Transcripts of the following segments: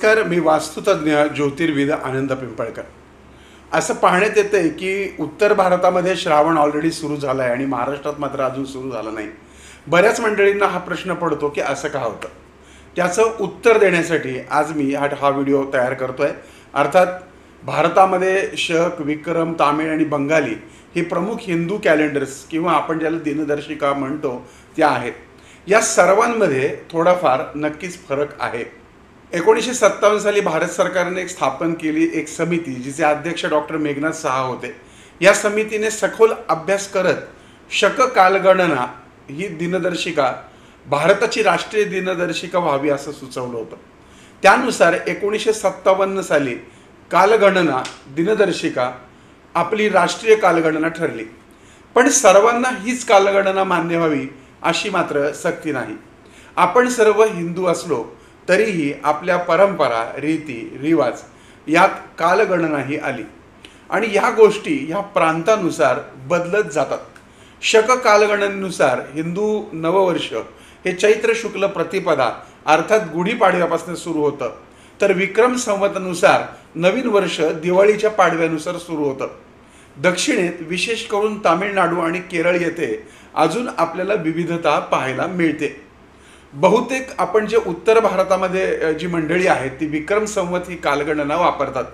नमस्कार, मी वास्तुतज्ञ ज्योतिर्विद आनंद पिंपळकर। असं पाहण्यात येतंय की उत्तर भारतामध्ये श्रावण ऑलरेडी सुरू झाला आहे आणि महाराष्ट्रात मात्र अजून सुरू झाला नाही। बऱ्याच मंडळींना हा प्रश्न पडतो की असं का होतं। त्याचं उत्तर देण्यासाठी आज मी हा व्हिडिओ तयार करतोय। अर्थात भारतामध्ये शक, विक्रम, तामिळ आणि बंगाली हे प्रमुख हिंदू कॅलेंडर्स किंवा आपण ज्याला दिनदर्शिका म्हणतो त्या आहेत। या सर्वांमध्ये थोडाफार नक्कीच फरक आहे। 1957 साली भारत सरकारने स्थापन केली एक समिती, जिचे अध्यक्ष डॉक्टर मेघनाथ सहा होते। या समितीने सखोल अभ्यास करत शक कालगणना ही दिनदर्शिका भारताची राष्ट्रीय दिनदर्शिका व्हावी असं सुचवलं होतं। त्यानुसार 1957 साली कालगणना दिनदर्शिका आपली राष्ट्रीय कालगणना ठरली। पण सर्वांना हीच कालगणना मान्य व्हावी अशी मात्र सक्ती नाही। आपण सर्व हिंदू असलो तरीही आपल्या परंपरा, रीती, रिवाज यात कालगणनाही आली आणि ह्या गोष्टी ह्या प्रांतानुसार बदलत जातात। शक कालगणनेनुसार हिंदू नववर्ष हे चैत्र शुक्ल प्रतिपदा अर्थात गुढीपाडव्यापासून सुरू होतं, तर विक्रम संवतनुसार नवीन वर्ष दिवाळीच्या पाडव्यानुसार सुरू होतं। दक्षिणेत विशेष करून तामिळनाडू आणि केरळ येथे अजून आपल्याला विविधता पाहायला मिळते। बहुतेक आपण जे उत्तर भारतामध्ये जी मंडळी आहेत ती विक्रम संवत ही कालगणना वापरतात।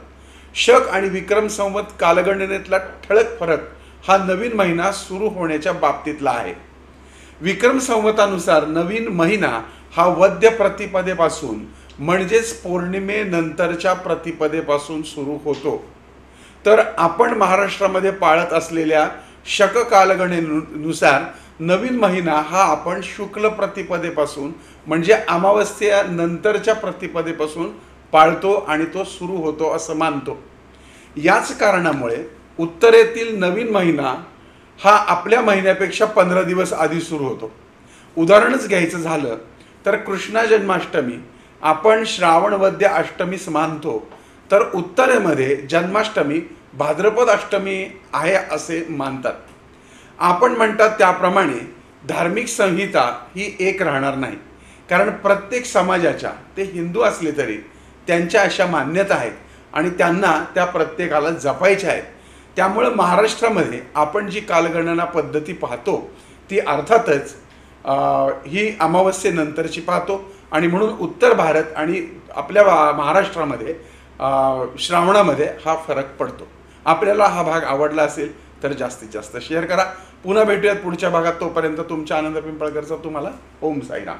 शक आणि विक्रम संवत कालगणनेतला ठळक फरक हा नवीन महिना सुरू होण्याच्या बाबतीतला आहे। विक्रम संवतानुसार नवीन महिना हा वद्य प्रतिपदेपासून म्हणजेच पौर्णिमेनंतरच्या प्रतिपदेपासून सुरू होतो, तर आपण महाराष्ट्रामध्ये पाळत असलेल्या शक कालगणनेनुसार नवीन महिना हा आपण शुक्ल प्रतिपदेपासून म्हणजे अमावस्येनंतरच्या प्रतिपदेपासून पाळतो आणि तो सुरू होतो असं मानतो। याच कारणामुळे उत्तरेतील नवीन महिना हा आपल्या महिन्यापेक्षा 15 दिवस आधी सुरू होतो। उदाहरणच घ्यायचं झालं तर कृष्ण जन्माष्टमी आपण श्रावण वद्य अष्टमीस मानतो, तर उत्तरेमध्ये जन्माष्टमी भाद्रपद अष्टमी आहे असे मानतात। आपण म्हणतात त्याप्रमाणे धार्मिक संहिता ही एक राहणार नाही, कारण प्रत्येक समाजाच्या, ते हिंदू असले तरी त्यांच्या अशा मान्यता आहेत आणि त्यांना त्या प्रत्येकाला जपायच्या आहेत। त्यामुळे महाराष्ट्रामध्ये आपण जी कालगणना पद्धती पाहतो ती अर्थातच ही अमावस्येनंतरची पाहतो आणि म्हणून उत्तर भारत आणि आपल्या महाराष्ट्रामध्ये श्रावणामध्ये हा फरक पडतो। आपल्याला हा भाग आवडला असेल तर जास्तीत जास्त शेअर करा। पुन्हा भेटूयात पुढच्या भागात। तोपर्यंत तुमच्या आनंद पिंपळकरचा तुम्हाला ओम साईराम।